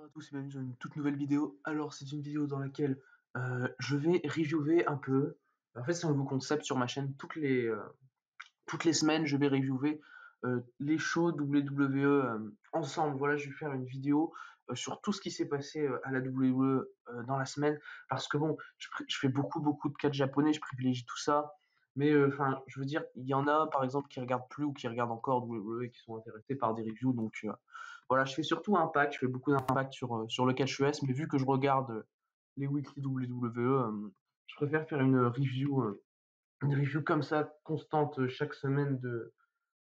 Bonjour à tous et bienvenue dans une toute nouvelle vidéo. Alors c'est une vidéo dans laquelle je vais reviewer un peu. En fait c'est un nouveau concept sur ma chaîne. Toutes les semaines je vais reviewer les shows WWE ensemble. Voilà, je vais faire une vidéo sur tout ce qui s'est passé à la WWE dans la semaine. Parce que bon, je fais beaucoup de catch japonais, je privilégie tout ça. Mais enfin, je veux dire, il y en a par exemple qui regardent plus ou qui regardent encore WWE et qui sont intéressés par des reviews. Donc voilà, je fais surtout Impact, je fais beaucoup d'impact sur le catch US, mais vu que je regarde les weekly WWE, je préfère faire une review comme ça, constante, chaque semaine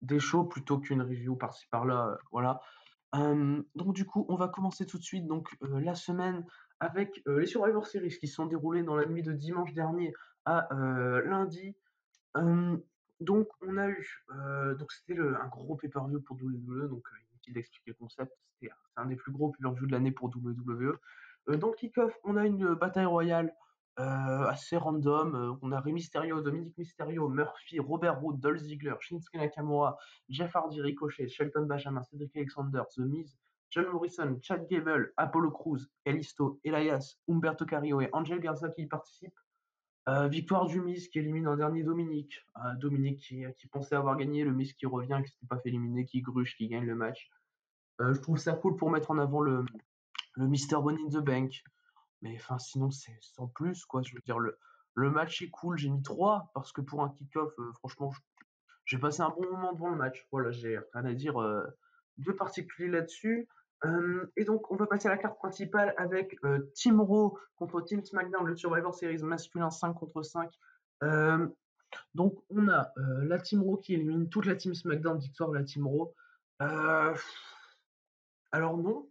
des shows, plutôt qu'une review par-ci par-là, voilà. Donc du coup, on va commencer tout de suite, donc la semaine avec les Survivor Series qui se sont déroulées dans la nuit de dimanche dernier à lundi. Euh, donc on a eu, donc c'était un gros pay-per-view pour WWE, donc inutile d'expliquer le concept, c'est un des plus gros pay-per-view de l'année pour WWE. Dans le kick-off, on a une bataille royale assez random. On a Rey Mysterio, Dominic Mysterio, Murphy, Robert Roode, Dolph Ziggler, Shinsuke Nakamura, Jeff Hardy, Ricochet, Shelton Benjamin, Cedric Alexander, The Miz, John Morrison, Chad Gable, Apollo Crews, Kalisto, Elias, Humberto Carrillo et Angel Garza qui y participent. Victoire du Miz qui élimine en dernier Dominique. Dominique qui pensait avoir gagné, le Miz qui revient, qui s'était pas fait éliminer, qui gruge, qui gagne le match. Je trouve ça cool pour mettre en avant le Mister Money in the Bank. Mais enfin, sinon, c'est sans plus, quoi. Je veux dire, le match est cool. J'ai mis 3 parce que pour un kick-off, franchement, j'ai passé un bon moment devant le match. Voilà, j'ai rien à dire de particulier là-dessus. Et donc, on va passer à la carte principale avec Team Raw contre Team SmackDown, le Survivor Series masculin 5 contre 5. Euh, donc, on a la Team Raw qui élimine toute la Team SmackDown, victoire de la Team Raw. Euh, alors non.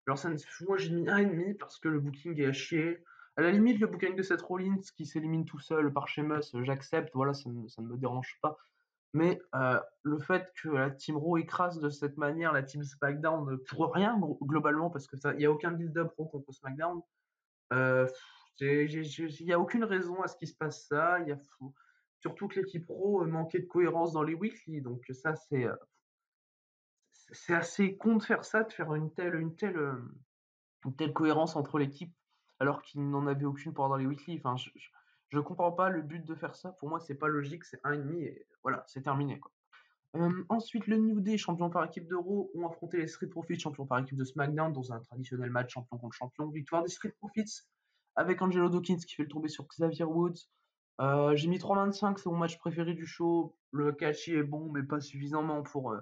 Alors moi j'ai mis 1,5 parce que le booking est à chier. À la limite, le booking de Seth Rollins qui s'élimine tout seul par Sheamus, j'accepte, voilà, ça ne me dérange pas. Mais le fait que la Team Raw écrase de cette manière la Team SmackDown pour rien globalement, parce que il y a aucun build-up Raw contre SmackDown, euh, il y a aucune raison à ce qu'il se passe ça. Surtout que l'équipe Raw manquait de cohérence dans les weekly, donc ça c'est assez con de faire ça, de faire une telle cohérence entre l'équipe alors qu'il n'en avait aucune pendant les weekly. Enfin, je comprends pas le but de faire ça. Pour moi, c'est pas logique, c'est 1,5 et voilà, c'est terminé, quoi. Ensuite, le New Day, champion par équipe de Raw, ont affronté les Street Profits, champion par équipe de SmackDown, dans un traditionnel match champion contre champion. Victoire des Street Profits avec Angelo Dawkins qui fait le tomber sur Xavier Woods. J'ai mis 3,25, c'est mon match préféré du show. Le catchy est bon, mais pas suffisamment pour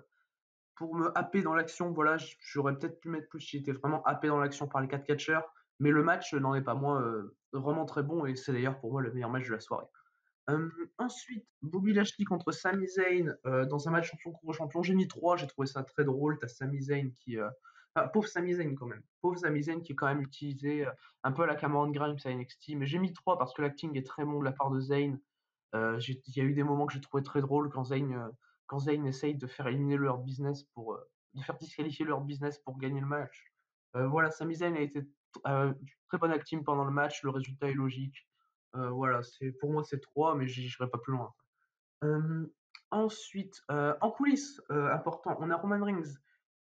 me happer dans l'action. Voilà, j'aurais peut-être pu mettre plus si j'étais vraiment happé dans l'action par les 4 catcheurs. Mais le match n'en est pas moins vraiment très bon et c'est d'ailleurs pour moi le meilleur match de la soirée. Ensuite, Bobby Lashley contre Sami Zayn dans un match champion contre champion. J'ai mis 3, j'ai trouvé ça très drôle. T'as Sami Zayn enfin, pauvre Sami Zayn quand même. Pauvre Sami Zayn qui est quand même utilisé un peu à la Cameron Grimes à NXT. Mais j'ai mis 3 parce que l'acting est très bon de la part de Zayn. Il y a eu des moments que j'ai trouvé très drôles quand Zayn essaye de faire éliminer leur business de faire disqualifier leur business pour gagner le match. Voilà, Sami Zayn a été très bon acting pendant le match. Le résultat est logique. Voilà, pour moi c'est 3, mais j'irai pas plus loin. Euh, Ensuite, en coulisses, important, on a Roman Reigns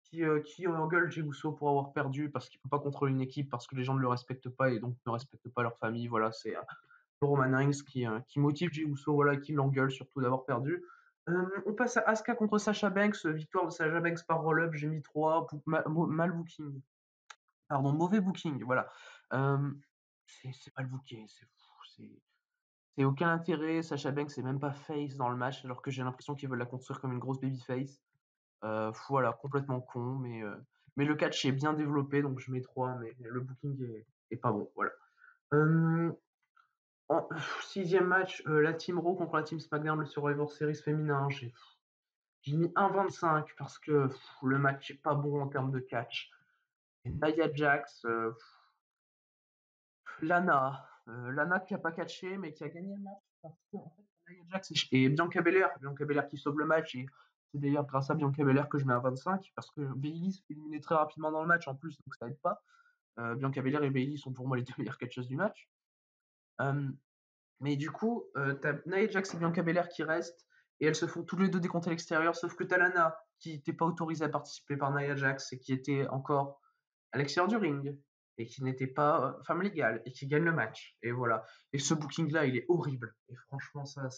qui engueule Jey Uso pour avoir perdu parce qu'il peut pas contrôler une équipe parce que les gens ne le respectent pas et donc ne respectent pas leur famille. Voilà, c'est Roman Reigns qui motive Jey Uso, voilà, qui l'engueule surtout d'avoir perdu. On passe à Asuka contre Sasha Banks, victoire de Sasha Banks par roll-up, j'ai mis 3, mal booking. Pardon, mauvais booking, voilà. Euh, c'est pas le booking, c'est aucun intérêt. Sasha Banks c'est même pas face dans le match, alors que j'ai l'impression qu'ils veulent la construire comme une grosse baby face. Voilà, complètement con, mais le catch est bien développé, donc je mets 3, mais le booking est pas bon, voilà. Euh, Sixième match, la Team Raw contre la Team SmackDown, le Survivor Series féminin. J'ai mis 1,25 parce que le match est pas bon en termes de catch. Et Nia Jax, Lana qui a pas catché mais qui a gagné le match parce que en fait, Nia Jax et Bianca Belair qui sauve le match et c'est d'ailleurs grâce à Bianca Belair que je mets un 25 parce que Bayley se fait éliminer très rapidement dans le match en plus donc ça aide pas. Bianca Belair et Bayley sont pour moi les deux meilleures catcheuses du match. Euh, mais du coup, t'as Nia Jax et Bianca Belair qui restent et elles se font tous les deux décompter à l'extérieur sauf que t'as Lana qui n'était pas autorisée à participer par Nia Jax et qui était encore à l'extérieur du ring, et qui n'était pas femme légale, et qui gagne le match. Et voilà. Et ce booking-là, il est horrible. Et franchement, ça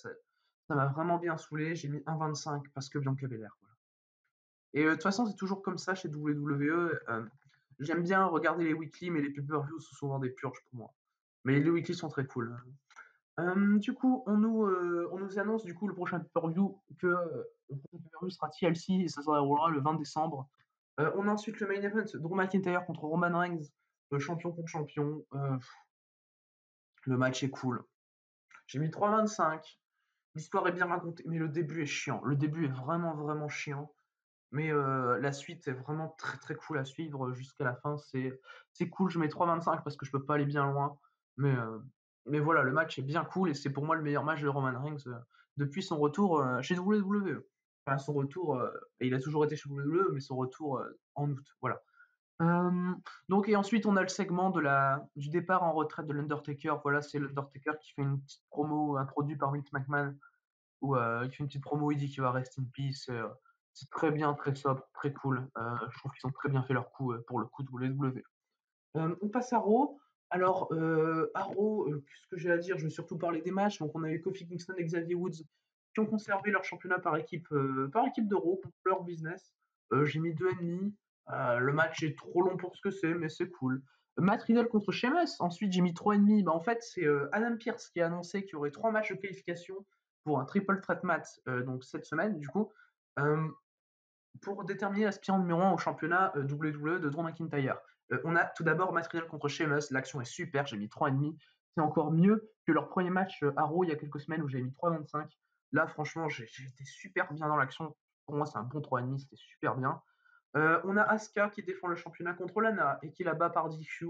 m'a vraiment bien saoulé. J'ai mis 1,25 parce que Bianca Belair. Voilà. Et de toute façon, c'est toujours comme ça chez WWE. J'aime bien regarder les weekly, mais les pay-per-views sont souvent des purges pour moi. Mais les weekly sont très cool. Du coup, on nous annonce du coup le prochain pay-per-view que le prochain pay-per-view sera TLC et ça se déroulera le 20 décembre. On a ensuite le main event, Drew McIntyre contre Roman Reigns, champion contre champion. Le match est cool. J'ai mis 3,25. L'histoire est bien racontée, mais le début est chiant. Le début est vraiment, vraiment chiant. Mais la suite est vraiment très, très cool à suivre jusqu'à la fin. C'est cool, je mets 3,25 parce que je peux pas aller bien loin. Mais, euh, mais voilà, le match est bien cool et c'est pour moi le meilleur match de Roman Reigns depuis son retour chez WWE. Enfin, son retour, il a toujours été chez WWE, mais son retour en août. Voilà. Euh, donc, et ensuite, on a le segment du départ en retraite de l'Undertaker. Voilà, c'est l'Undertaker qui fait une petite promo introduite par Vince McMahon où il fait une petite promo, il dit qu'il va rest in peace. C'est très bien, très sobre, très cool. Je trouve qu'ils ont très bien fait leur coup pour le coup de WWE. On passe à Raw. Alors, à Raw, qu'est-ce que j'ai à dire? Je vais surtout parler des matchs. Donc, on a eu Kofi Kingston et Xavier Woods qui ont conservé leur championnat par équipe de Raw contre leur business. J'ai mis 2,5. Le match est trop long pour ce que c'est, mais c'est cool. Matt Riddle contre Sheamus. Ensuite, j'ai mis 3,5. Bah, en fait, c'est Adam Pearce qui a annoncé qu'il y aurait 3 matchs de qualification pour un triple threat match donc cette semaine, du coup. Euh, pour déterminer l'aspirant numéro 1 au championnat WWE de Drew McIntyre. On a tout d'abord Matt Riddle contre Sheamus, l'action est super, j'ai mis 3,5. C'est encore mieux que leur premier match à Raw il y a quelques semaines où j'avais mis 3,25. Là, franchement, j'ai été super bien dans l'action. Pour moi, c'est un bon 3,5, c'était super bien. On a Asuka qui défend le championnat contre Lana et qui la bat par DQ.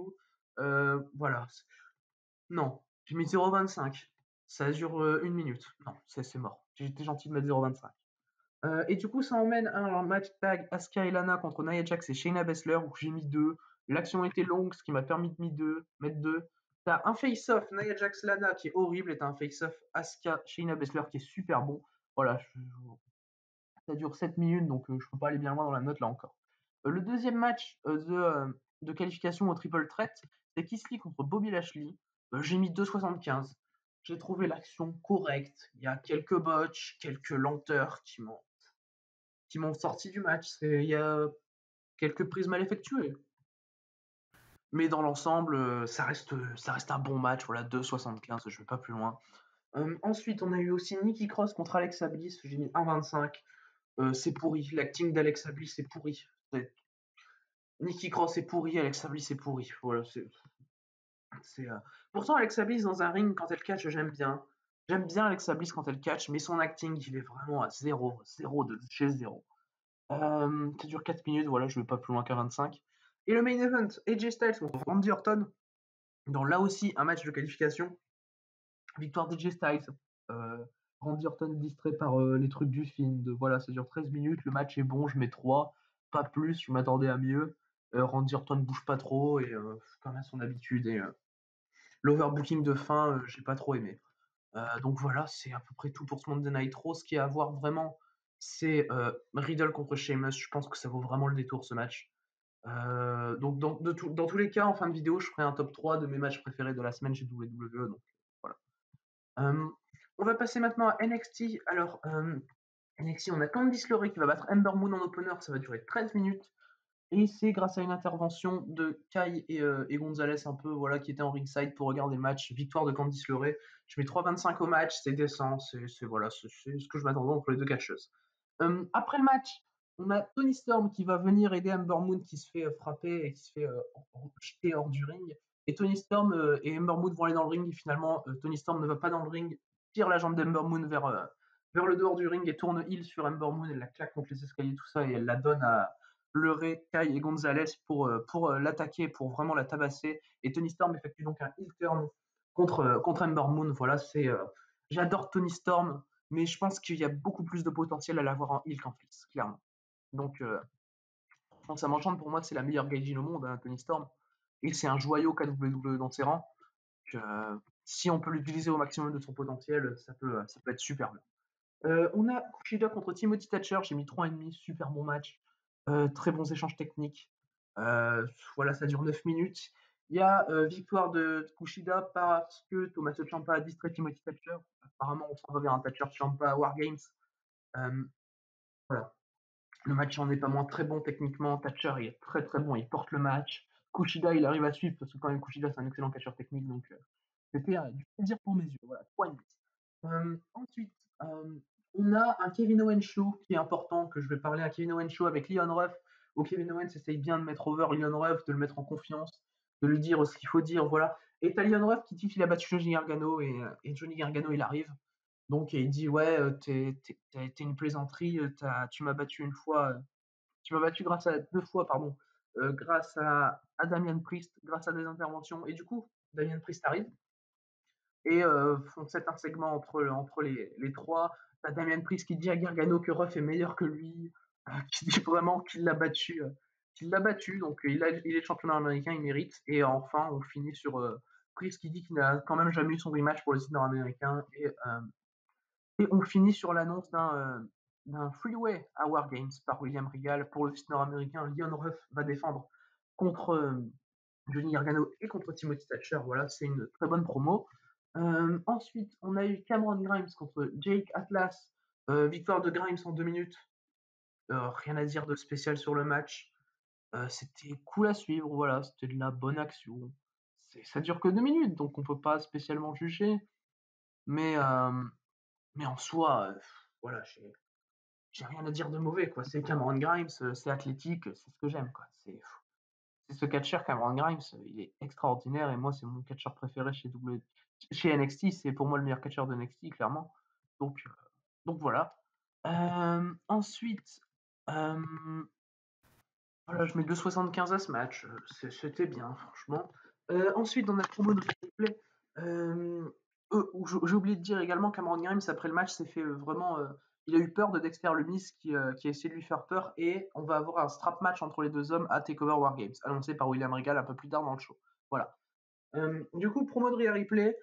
Voilà. Non, j'ai mis 0,25. Ça dure 1 minute. Non, c'est mort. J'ai été gentil de mettre 0,25. Et du coup, ça emmène à un match tag Asuka et Lana contre Nia Jax et Shayna Baszler où j'ai mis 2. L'action était longue, ce qui m'a permis de mettre 2. T'as un face-off Nia Jax Lana qui est horrible et t'as un face-off Asuka Shayna Baszler qui est super bon. Voilà, ça dure 7 minutes donc je peux pas aller bien loin dans la note là encore. Le deuxième match de qualification au triple threat, c'est Keith Lee contre Bobby Lashley. J'ai mis 2,75. J'ai trouvé l'action correcte. Il y a quelques botches, quelques lenteurs qui m'ont sorti du match. Il y a quelques prises mal effectuées. Mais dans l'ensemble, ça reste un bon match. Voilà, 2,75, je ne vais pas plus loin. Ensuite, on a eu aussi Nikki Cross contre Alexa Bliss. J'ai mis 1,25. C'est pourri. L'acting d'Alexa Bliss, c'est pourri. Nikki Cross est pourri, Alexa Bliss est pourri. Voilà, c'est. Pourtant, Alexa Bliss dans un ring, quand elle catch, j'aime bien. J'aime bien Alexa Bliss quand elle catch, mais son acting, il est vraiment à 0. 0 de chez 0. Ça dure 4 minutes, voilà, je vais pas plus loin qu'à 25. Et le main event, AJ Styles contre Randy Orton, dans là aussi un match de qualification. Victoire d'AJ Styles. Euh, Randy Orton distrait par les trucs du film. Voilà, ça dure 13 minutes, le match est bon, je mets 3. Pas plus, je m'attendais à mieux. Randy Orton bouge pas trop, et comme à son habitude. Et l'overbooking de fin, j'ai pas trop aimé. Donc voilà, c'est à peu près tout pour ce Monday Night Raw. Ce qu'il y a à voir vraiment, c'est Riddle contre Sheamus. Je pense que ça vaut vraiment le détour ce match. Donc dans tous les cas, en fin de vidéo, je ferai un top 3 de mes matchs préférés de la semaine chez WWE. Donc voilà. On va passer maintenant à NXT. Alors, NXT, on a Candice LeRae qui va battre Ember Moon en opener. Ça va durer 13 minutes. Et c'est grâce à une intervention de Kai et Gonzalez un peu voilà qui étaient en ringside pour regarder le match. Victoire de Candice LeRae. Je mets 3,25 au match, c'est décent, c'est voilà, c'est ce que je m'attendais entre les deux catcheuses. Après le match, on a Tony Storm qui va venir aider Ember Moon qui se fait frapper et qui se fait jeter hors du ring. Et Tony Storm et Ember Moon vont aller dans le ring et finalement Tony Storm ne va pas dans le ring, tire la jambe d'Ember Moon vers le dehors du ring et tourne heel sur Ember Moon, elle la claque contre les escaliers tout ça et elle la donne à LeRae, Kai et Gonzalez pour l'attaquer, pour vraiment la tabasser. Et Tony Storm effectue donc un heel turn contre Ember Moon. Voilà, j'adore Tony Storm, mais je pense qu'il y a beaucoup plus de potentiel à l'avoir en heel qu'en face, clairement. Donc, ça m'enchante. Pour moi, c'est la meilleure gaijin au monde, hein, Tony Storm. Et c'est un joyau KWW dans ses rangs. Si on peut l'utiliser au maximum de son potentiel, ça peut être super bien. On a Kushida contre Timothy Thatcher, j'ai mis 3,5, super bon match. Très bons échanges techniques. Voilà, ça dure 9 minutes. Il y a victoire de Kushida parce que Tommaso Ciampa a distrait Timothy Thatcher. Apparemment, on s'en va vers un Thatcher Ciampa Wargames. Voilà. Le match en est pas moins très bon techniquement. Thatcher il est très très bon, il porte le match. Kushida il arrive à suivre parce que quand même Kushida c'est un excellent catcheur technique donc c'était du plaisir pour mes yeux. Voilà, point. Ensuite, on a un Kevin Owens show qui est important, que je vais parler à Kevin Owens show avec Leon Ruff, où Kevin Owens essaye bien de mettre over Leon Ruff, de le mettre en confiance, de lui dire ce qu'il faut dire, voilà. Et t'as Leon Ruff qui dit qu'il a battu Johnny Gargano et Johnny Gargano il arrive. Donc il dit ouais, t'es une plaisanterie, tu m'as battu une fois, tu m'as battu grâce à 2 fois, pardon, grâce à Damian Priest, grâce à des interventions. Et du coup, Damian Priest arrive et font un segment entre les trois. T'as Damian Priest qui dit à Gargano que Ruff est meilleur que lui, qui dit vraiment qu'il l'a battu. Donc il est champion américain, il mérite. Et enfin, on finit sur Priest qui dit qu'il n'a quand même jamais eu son rematch pour le titre nord-américain. Et on finit sur l'annonce d'un freeway à War Games par William Regal pour le titre nord-américain. Leon Ruff va défendre contre Johnny Gargano et contre Timothy Thatcher. Voilà, c'est une très bonne promo. Ensuite, on a eu Cameron Grimes contre Jake Atlas. Victoire de Grimes en 2 minutes. Rien à dire de spécial sur le match. C'était cool à suivre. Voilà, c'était de la bonne action. Ça dure que 2 minutes, donc on peut pas spécialement juger. Mais en soi, voilà, j'ai rien à dire de mauvais, quoi. C'est Cameron Grimes, c'est athlétique, c'est ce que j'aime, quoi. C'est ce catcheur Cameron Grimes, il est extraordinaire et moi c'est mon catcheur préféré chez NXT, c'est pour moi le meilleur catcheur de NXT clairement. Donc voilà. Ensuite, voilà, je mets 2,75 à ce match, c'était bien franchement. Ensuite on a le promo de replay. J'ai oublié de dire également Cameron Grimes après le match s'est fait vraiment il a eu peur de Dexter Lumis qui a essayé de lui faire peur et on va avoir un strap match entre les deux hommes à TakeOver War Games, annoncé par William Regal un peu plus tard dans le show. Voilà. Du coup, promo de Rhea Ripley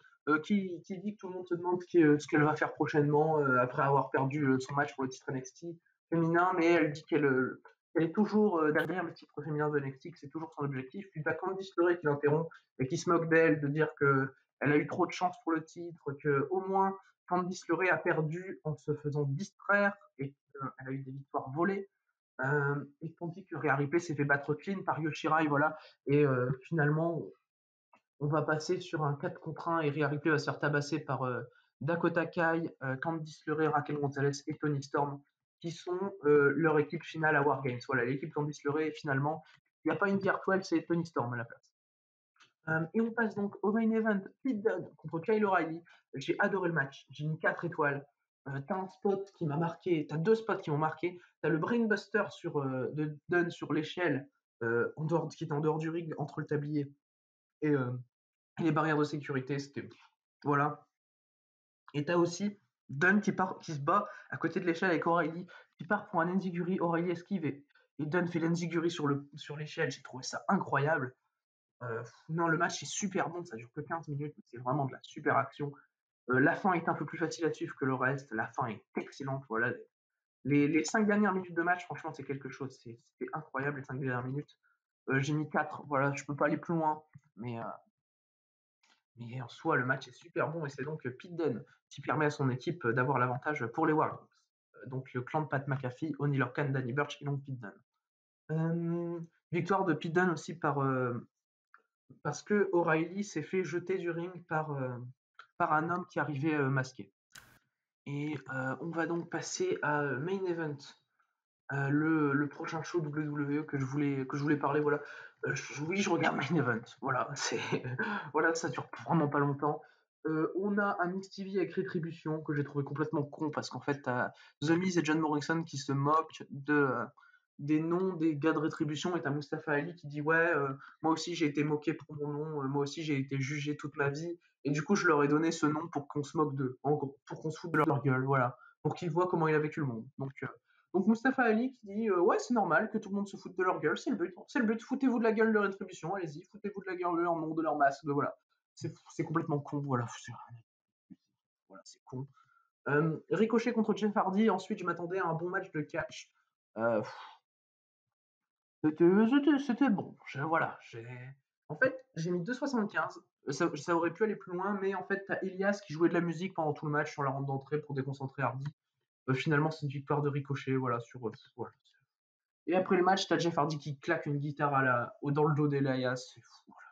qui dit que tout le monde se demande ce qu'elle va faire prochainement après avoir perdu son match pour le titre NXT féminin, mais elle dit qu'elle est toujours derrière le titre féminin de NXT, que c'est toujours son objectif. Puis t'as Candice LeRae qui l'interrompt et qui se moque d'elle, de dire que elle a eu trop de chance pour le titre, que au moins Candice LeRae a perdu en se faisant distraire et qu'elle a eu des victoires volées. Et tandis que Rhea Ripley s'est fait battre clean par Yoshirai, voilà. Et finalement, on va passer sur un 4 contre 1 et Rhea Ripley va se faire tabasser par Dakota Kai, Candice LeRae, Raquel Gonzalez et Toni Storm, qui sont leur équipe finale à War Games. Voilà, l'équipe Candice LeRae, finalement, il n'y a pas une pierre toile, c'est Toni Storm à la place. Et on passe donc au main event, Pete Dunne contre Kyle O'Reilly. J'ai adoré le match, j'ai mis 4 étoiles. T'as un spot qui m'a marqué, t'as 2 spots qui m'ont marqué. T'as le brainbuster de Dunne sur l'échelle, qui était en dehors du ring, entre le tablier et les barrières de sécurité, c'était voilà. Et t'as aussi Dunn qui se bat à côté de l'échelle avec O'Reilly, qui part pour un enziguri, O'Reilly esquive et Dunn fait l'enziguri sur l'échelle. J'ai trouvé ça incroyable. Non, le match est super bon, ça dure que 15 minutes, mais c'est vraiment de la super action. La fin est un peu plus facile à suivre que le reste. La fin est excellente. Voilà. Les 5 dernières minutes de match, franchement, c'est quelque chose. C'était incroyable les 5 dernières minutes. J'ai mis 4. Voilà, je peux pas aller plus loin, mais en soi, le match est super bon et c'est donc Pete Dunne qui permet à son équipe d'avoir l'avantage pour les War Games. Donc le clan de Pat McAfee, Oney Lorcan, Danny Burch et donc Pete Dunne. Victoire de Pete Dunne aussi parce que O'Reilly s'est fait jeter du ring par un homme qui arrivait masqué. Et on va donc passer à Main Event. Le prochain show WWE que je voulais parler, voilà. Oui, je regarde Main Event. Voilà, voilà, ça dure vraiment pas longtemps. On a un Mix TV avec Rétribution que j'ai trouvé complètement con parce qu'en fait, t'as The Miz et John Morrison qui se moquent des noms des gars de Rétribution et t'as Mustafa Ali qui dit ouais, moi aussi j'ai été moqué pour mon nom, moi aussi j'ai été jugé toute ma vie et du coup je leur ai donné ce nom pour qu'on se moque d'eux, en gros, pour qu'on se foute de leur gueule, voilà, pour qu'ils voient comment il a vécu le monde. Donc Mustafa Ali qui dit ouais c'est normal que tout le monde se foute de leur gueule, c'est le but, foutez-vous de la gueule de Rétribution, allez-y, foutez-vous de la gueule de leur nom, de leur masque, voilà. C'est complètement con, voilà, c'est con. Ricochet contre Jeff Hardy, ensuite je m'attendais à un bon match de catch. C'était bon. Voilà, en fait, j'ai mis 2,75. Ça aurait pu aller plus loin, mais en fait, t'as Elias qui jouait de la musique pendant tout le match sur la ronde d'entrée pour déconcentrer Hardy. Finalement, c'est une victoire de ricochet, voilà, voilà. Et après le match, t'as Jeff Hardy qui claque une guitare dans le dos d'Elias. C'est fou. Voilà.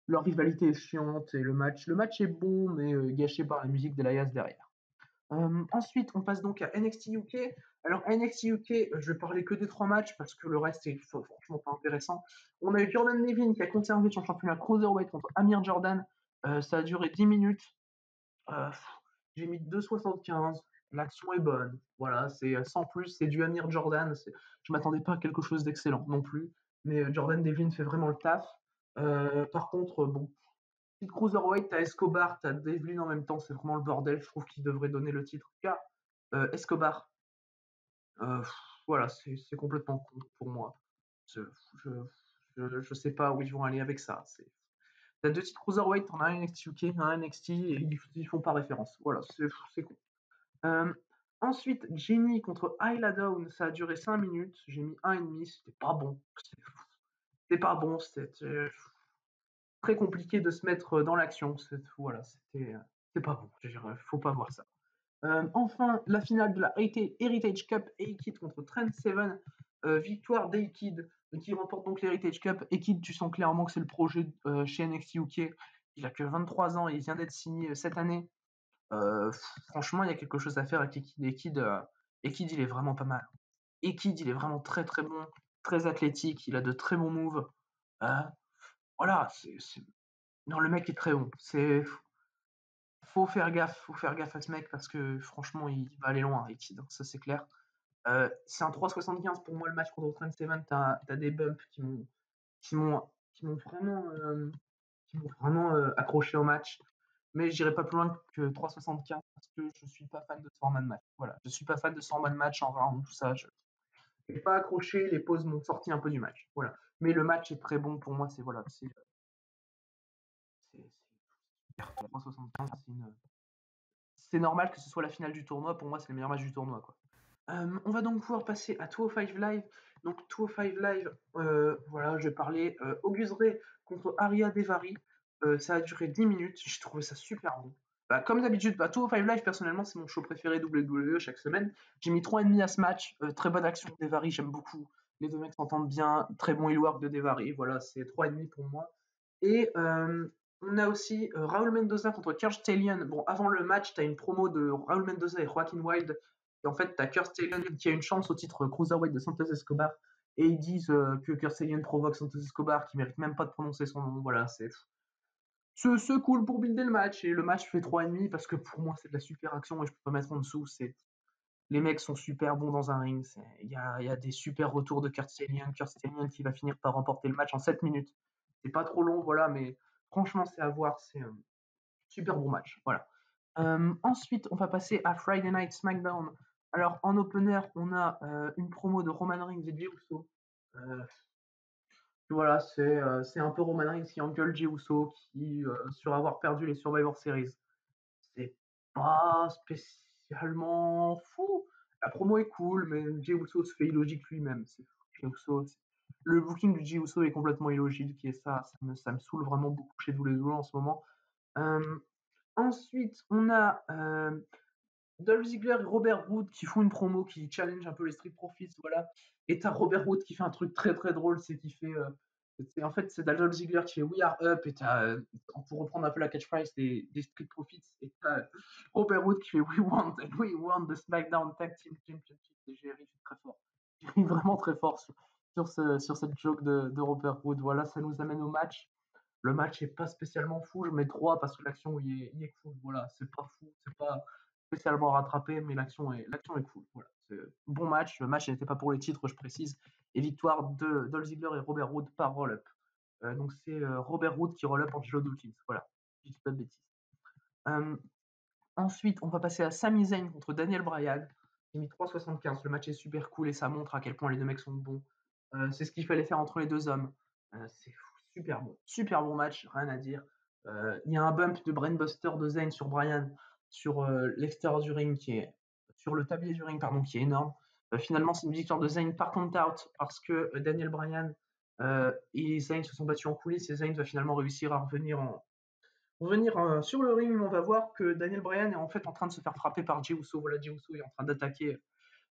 Leur rivalité est chiante et le match est bon, mais gâché par la musique d'Elias derrière. Ensuite, on passe donc à NXT UK. Alors, NXT UK, je vais parler que des 3 matchs parce que le reste est franchement pas intéressant. On a eu Jordan Devine qui a conservé son championnat Cruiserweight contre Amir Jordan. Ça a duré 10 minutes. Euh, j'ai mis 2,75. L'action est bonne. Voilà, c'est sans plus. C'est du Amir Jordan. Je m'attendais pas à quelque chose d'excellent non plus. Mais Jordan Devine fait vraiment le taf. Par contre, bon, petite Cruiserweight, t'as Escobar, t'as Devlin en même temps, c'est vraiment le bordel. Je trouve qu'il devrait donner le titre car Escobar. Euh, voilà, c'est complètement con pour moi. Je, je sais pas où ils vont aller avec ça. T'as 2 titres Cruiserweight, t'en as un NXT UK, un NXT, et ils font pas référence. Voilà, c'est con. Euh, Ensuite, Jenny contre Ayla Dawn, ça a duré 5 minutes. J'ai mis 1,5, c'était pas bon. C'était pas bon, c'était très compliqué de se mettre dans l'action. Voilà, c'est pas bon. Faut pas voir ça. Enfin, la finale de la Heritage Cup, A-Kid contre Trent Seven. Victoire d'A-Kid qui remporte donc l'Heritage Cup. A-Kid, tu sens clairement que c'est le projet chez NXT UK. Il a que 23 ans et il vient d'être signé cette année. Franchement, il y a quelque chose à faire avec A-Kid. A-Kid, il est vraiment pas mal. A-Kid, il est vraiment très très bon, très athlétique, il a de très bons moves. Voilà, non, le mec est très bon. Faut faire gaffe à ce mec parce que franchement, il va aller loin, A-Kid, ça c'est clair. C'est un 3,75 pour moi le match contre Trent Seven. T'as des bumps qui m'ont qui m'ont vraiment accroché au match. Mais je n'irai pas plus loin que 3,75 parce que je suis pas fan de ce format de match. Voilà, je suis pas fan de ce format de match en round, tout ça. Je n'ai pas accroché, les pauses m'ont sorti un peu du match. Voilà. Mais le match est très bon pour moi. C'est 3,75. C'est normal que ce soit la finale du tournoi. Pour moi, c'est le meilleur match du tournoi, quoi. On va donc pouvoir passer à 205 Live. Donc 205 Live, voilà, je vais parler Auguste Ray contre Aria Devari. Ça a duré 10 minutes, j'ai trouvé ça super bon. Bah, comme d'habitude, 205 Live, personnellement, c'est mon show préféré WWE chaque semaine. J'ai mis 3,5 à ce match. Très bonne action de Devari, j'aime beaucoup. Les deux mecs s'entendent bien. Très bon heel work de Devari. Voilà, c'est 3,5 pour moi. Et on a aussi Raúl Mendoza contre Curtis Stallion. Bon, avant le match, tu as une promo de Raúl Mendoza et Joaquin Wilde. Et en fait, tu as Curtis Stallion qui a une chance au titre Cruiserweight de Santos Escobar. Et ils disent que Curtis Stallion provoque Santos Escobar, qui mérite même pas de prononcer son nom. Voilà, c'est cool pour builder le match. Et le match fait 3,5 parce que pour moi, c'est de la super action et je peux pas mettre en dessous. Les mecs sont super bons dans un ring. Il y a des super retours de Curtis Stallion qui va finir par remporter le match en 7 minutes. C'est pas trop long, voilà, mais franchement, c'est à voir. C'est un super bon match. Voilà. Ensuite, on va passer à Friday Night SmackDown. Alors, en opener, on a une promo de Roman Reigns et Jey Uso. Voilà, c'est un peu Roman Reigns qui engueule Jey Uso sur avoir perdu les Survivor Series. C'est pas spécialement fou. La promo est cool, mais Jey Uso se fait illogique lui-même. Le booking du Jey Uso est complètement illogique et ça me saoule vraiment beaucoup chez WWE en ce moment. Ensuite, on a Dolph Ziggler et Robert Roode qui font une promo qui challenge un peu les Street Profits, voilà. Et t'as Robert Roode qui fait un truc très très drôle, c'est qu'il fait, en fait, c'est Dolph Ziggler qui fait We Are Up et pour reprendre un peu la catchphrase des Street Profits, et t'as Robert Roode qui fait We want the SmackDown Tag Team Championship. Et j'ai ri très fort, j'ai ri vraiment très fort sur cette joke de Robert Roode. Voilà, ça nous amène au match. Le match est pas spécialement fou, je mets 3 parce que l'action il est cool. Voilà, c'est pas fou, c'est pas spécialement rattrapé, mais l'action est cool. Voilà, c'est bon match. Le match n'était pas pour les titres, je précise. Et victoire de Dolph Ziggler et Robert Roode par roll-up. Donc c'est Robert Roode qui roll-up Angelo Dawkins. Voilà, je dis pas de bêtises. Ensuite, on va passer à Sami Zayn contre Daniel Bryan. J'ai mis 3,75. Le match est super cool et ça montre à quel point les deux mecs sont bons. C'est ce qu'il fallait faire entre les deux hommes. C'est super bon match, rien à dire. Il y a un bump de Brainbuster de Zayn sur Bryan sur l'extérieur du ring sur le tablier du ring, pardon, qui est énorme. Finalement, c'est une victoire de Zayn par count-out parce que Daniel Bryan et Zayn se sont battus en coulisses et Zayn va finalement réussir à revenir sur le ring. On va voir que Daniel Bryan est en fait en train de se faire frapper par Jey Uso. Voilà, Jey Uso est en train d'attaquer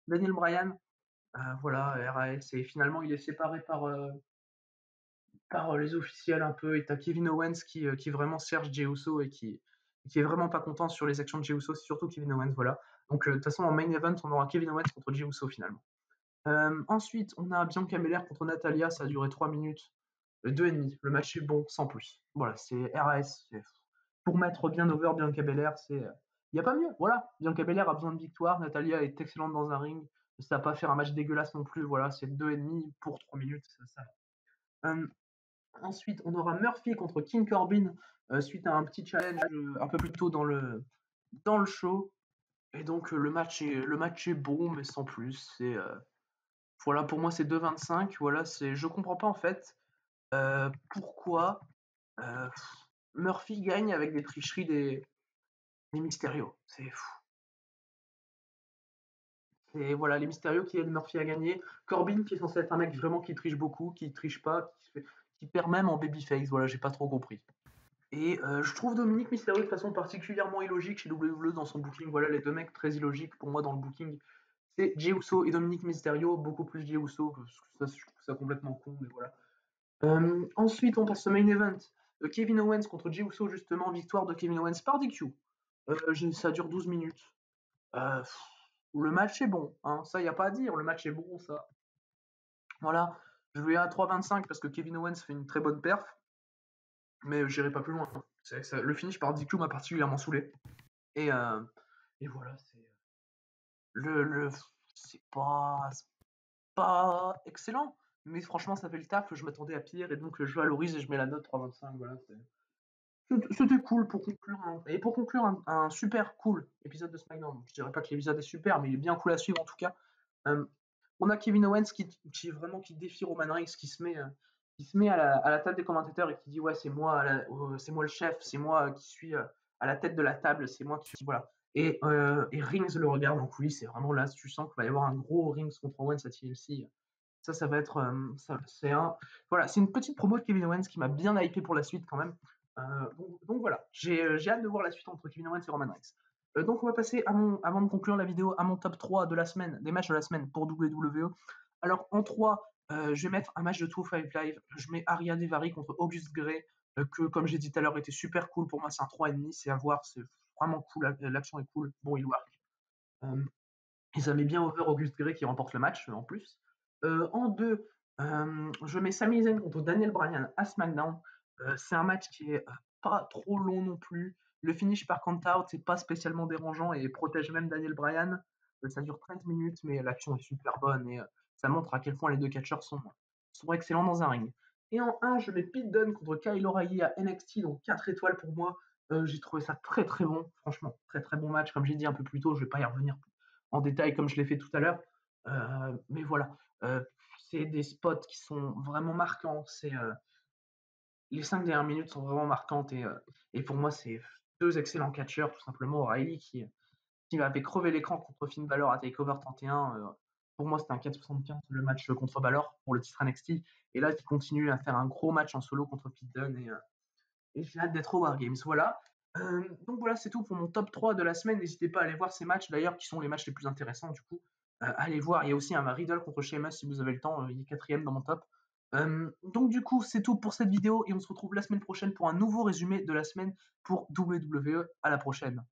Daniel Bryan. Voilà, RAS, et finalement il est séparé par les officiels un peu, et t'as Kevin Owens qui vraiment cherche Jey Uso et qui est vraiment pas content sur les actions de Jey Uso, c'est surtout Kevin Owens, voilà. Donc de toute façon en main event on aura Kevin Owens contre Jey Uso finalement. Ensuite on a Bianca Belair contre Natalia, ça a duré 3 minutes, 2,5, le match est bon, sans plus. Voilà, c'est RAS, pour mettre bien over Bianca Belair, il n'y a pas mieux, voilà. Bianca Belair a besoin de victoire, Natalia est excellente dans un ring, ça va pas faire un match dégueulasse non plus, voilà, c'est 2,5 pour 3 minutes, ça. Ensuite, on aura Murphy contre King Corbin suite à un petit challenge un peu plus tôt dans le show. Et donc le match est bon, mais sans plus. Voilà, pour moi c'est 2,25. Voilà, je comprends pas en fait pourquoi euh, Murphy gagne avec des tricheries des Mysterio. C'est fou. Et voilà, les Mysterio qui aident Murphy à gagner. Corbin qui est censé être un mec vraiment qui triche beaucoup, qui triche pas, qui perd même en babyface. Voilà, j'ai pas trop compris. Et je trouve Dominique Mysterio de façon particulièrement illogique chez WWE dans son booking. Voilà, les deux mecs très illogiques pour moi dans le booking, c'est Jey Uso et Dominique Mysterio, beaucoup plus Jey Uso, parce que ça, je trouve ça complètement con, mais voilà. Ensuite, on passe au main event. Kevin Owens contre Jey Uso, justement, victoire de Kevin Owens par DQ. Ça dure 12 minutes. Le match est bon, hein, ça, il n'y a pas à dire, le match est bon, ça. Voilà, je vais à 3,25 parce que Kevin Owens fait une très bonne perf, mais j'irai pas plus loin. Le finish par DQ m'a particulièrement saoulé. Et voilà, c'est pas excellent, mais franchement, ça fait le taf. Je m'attendais à pire, et donc je valorise et je mets la note 3,25. Voilà, c'était cool pour conclure un super cool épisode de SmackDown. Je dirais pas que l'épisode est super, mais il est bien cool à suivre en tout cas. On a Kevin Owens qui défie Roman Reigns, qui se met à la table des commentateurs et qui dit ouais, c'est moi le chef, c'est moi qui suis à la tête de la table, c'est moi qui voilà. Et Reigns le regarde en coulisses, et vraiment là tu sens qu'il va y avoir un gros Reigns contre Owens à TLC. Ça va être voilà, c'est une petite promo de Kevin Owens qui m'a bien hypé pour la suite quand même. Donc voilà, j'ai hâte de voir la suite entre Kevin Owens et Roman Reigns. Donc on va passer avant de conclure la vidéo à mon top 3 de la semaine, des matchs de la semaine pour WWE. Alors en 3, je vais mettre un match de 205 Live. Je mets Ariya Daivari contre Auguste Grey, que comme j'ai dit tout à l'heure était super cool. Pour moi c'est un 3,5, c'est à voir, c'est vraiment cool, l'action est cool, bon il work. Et ça met bien over Auguste Grey qui remporte le match en plus. En 2, je mets Sami Zayn contre Daniel Bryan à SmackDown. C'est un match qui est pas trop long non plus. Le finish par count-out, c'est pas spécialement dérangeant et protège même Daniel Bryan. Ça dure 13 minutes, mais l'action est super bonne et ça montre à quel point les deux catcheurs sont excellents dans un ring. Et en 1, je mets Pete Dunne contre Kyle O'Reilly à NXT, donc 4 étoiles pour moi. J'ai trouvé ça très très bon, franchement, très très bon match. Comme j'ai dit un peu plus tôt, je vais pas y revenir en détail comme je l'ai fait tout à l'heure. Mais voilà, c'est des spots qui sont vraiment marquants. Les 5 dernières minutes sont vraiment marquantes et pour moi, c'est deux excellents catcheurs, tout simplement. O'Reilly qui avait crevé l'écran contre Finn Balor à TakeOver 31. Pour moi, c'était un 4,75 le match contre Balor pour le titre NXT. Et là, qui continue à faire un gros match en solo contre Pete Dunne et j'ai hâte d'être au Wargames. Voilà. Donc voilà, c'est tout pour mon top 3 de la semaine. N'hésitez pas à aller voir ces matchs d'ailleurs, qui sont les matchs les plus intéressants du coup. Allez voir, il y a aussi un Riddle contre Sheamus si vous avez le temps, il est 4ème dans mon top. Donc du coup, c'est tout pour cette vidéo et on se retrouve la semaine prochaine pour un nouveau résumé de la semaine pour WWE. À la prochaine.